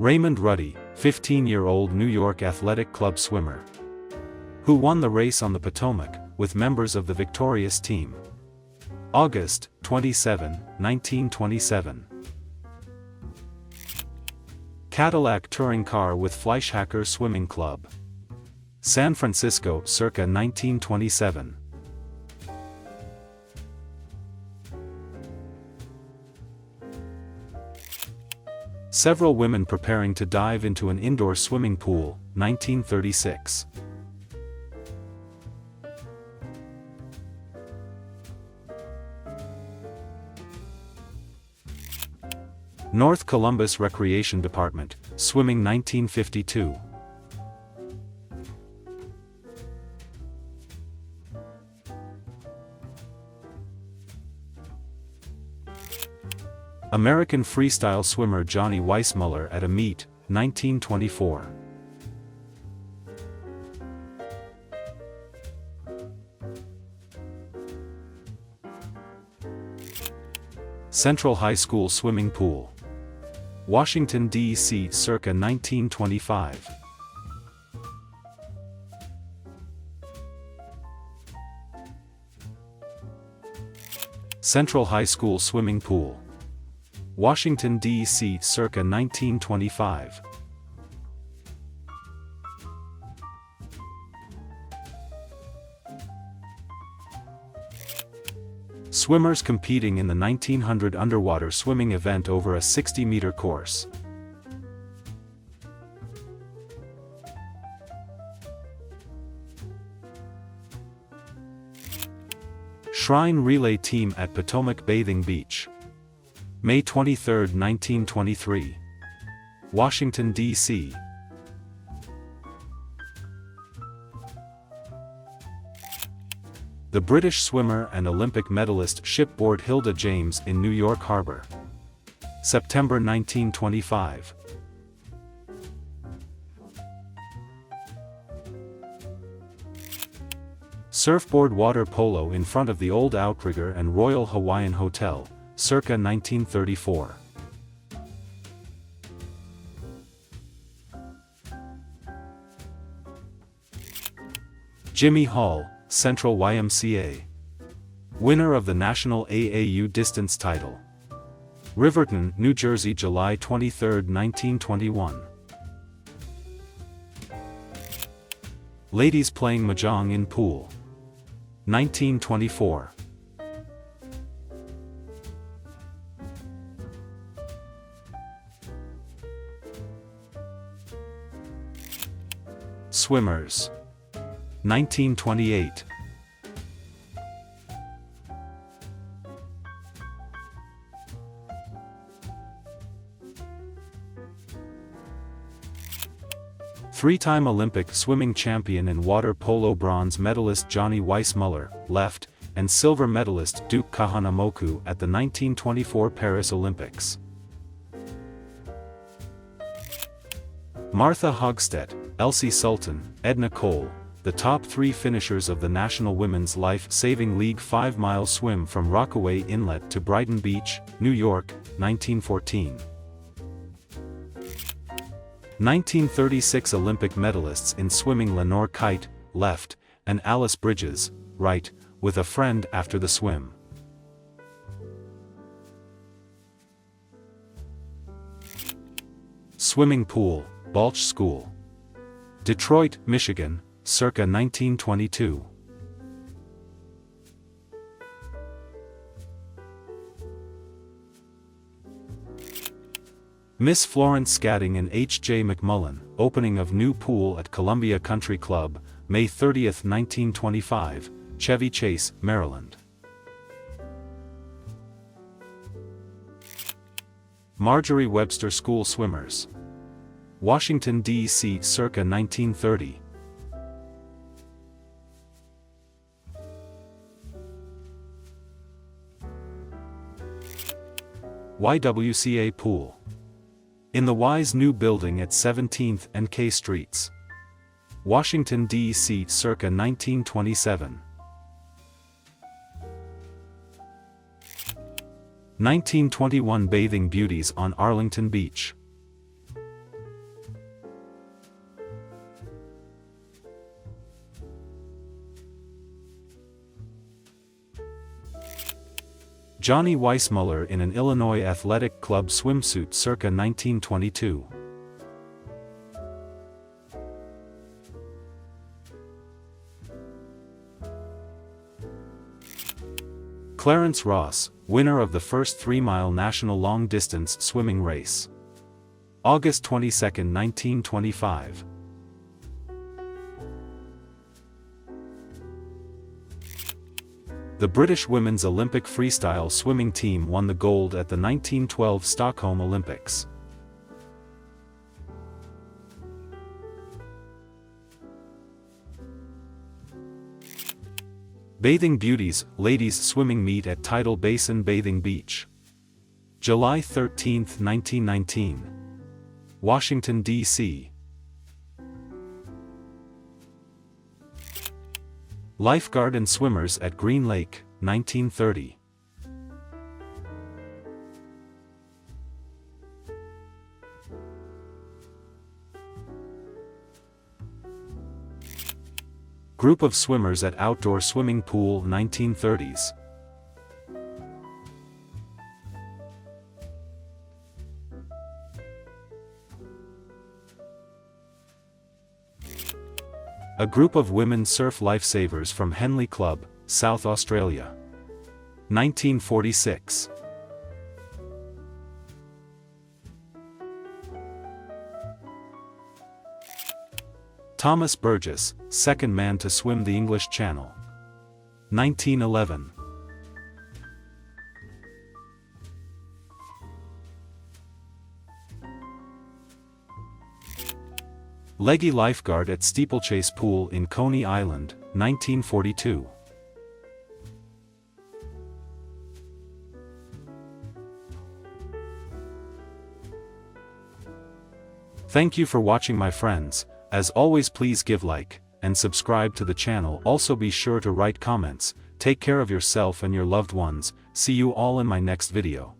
Raymond Ruddy, 15-year-old New York Athletic Club swimmer, who won the race on the Potomac, with members of the victorious team. August 27, 1927. Cadillac touring car with Fleischhacker Swimming Club. San Francisco, circa 1927. Several women preparing to dive into an indoor swimming pool, 1936. North Columbus Recreation Department, swimming 1952. American freestyle swimmer Johnny Weissmuller at a meet, 1924. Central High School swimming pool. Washington, D.C. circa 1925. Central High School swimming pool. Washington, D.C. circa 1925. Swimmers competing in the 1900 underwater swimming event over a 60-meter course. Shrine relay team at Potomac Bathing Beach. May 23, 1923. Washington, D.C. The British swimmer and Olympic medalist shipboard Hilda James in New York Harbor. September 1925. Surfboard water polo in front of the old Outrigger and Royal Hawaiian Hotel, circa 1934. Jimmy Hall, Central YMCA. Winner of the National AAU distance title. Riverton, New Jersey, July 23, 1921. Ladies playing mahjong in pool. 1924. Swimmers. 1928. Three-time Olympic swimming champion and water polo bronze medalist Johnny Weissmuller, left, and silver medalist Duke Kahanamoku at the 1924 Paris Olympics. Martha Hogstedt, Elsie Sultan, Edna Cole, the top three finishers of the National Women's Life-Saving League 5-mile swim from Rockaway Inlet to Brighton Beach, New York, 1914. 1936 Olympic medalists in swimming Lenore Kite, left, and Alice Bridges, right, with a friend after the swim. Swimming pool, Balch School. Detroit, Michigan, circa 1922. Miss Florence Scatting and H.J. McMullen, opening of new pool at Columbia Country Club, May 30, 1925, Chevy Chase, Maryland. Marjorie Webster School swimmers. Washington, D.C. circa 1930. YWCA pool. In the Y's new building at 17th and K Streets. Washington, D.C. circa 1927. 1921 Bathing Beauties on Arlington Beach. Johnny Weissmuller in an Illinois Athletic Club swimsuit circa 1922. Clarence Ross, winner of the first 3-mile national long-distance swimming race. August 22, 1925. The British women's Olympic freestyle swimming team won the gold at the 1912 Stockholm Olympics. Bathing Beauties, ladies swimming meet at Tidal Basin Bathing Beach. July 13, 1919. Washington, D.C. Lifeguard and swimmers at Green Lake, 1930. Group of swimmers at outdoor swimming pool, 1930s. A group of women surf lifesavers from Henley Club, South Australia. 1946. Thomas Burgess, second man to swim the English Channel. 1911. Leggy lifeguard at Steeplechase Pool in Coney Island, 1942. Thank you for watching, my friends. As always, please give like and subscribe to the channel. Also be sure to write comments. Take care of yourself and your loved ones. See you all in my next video.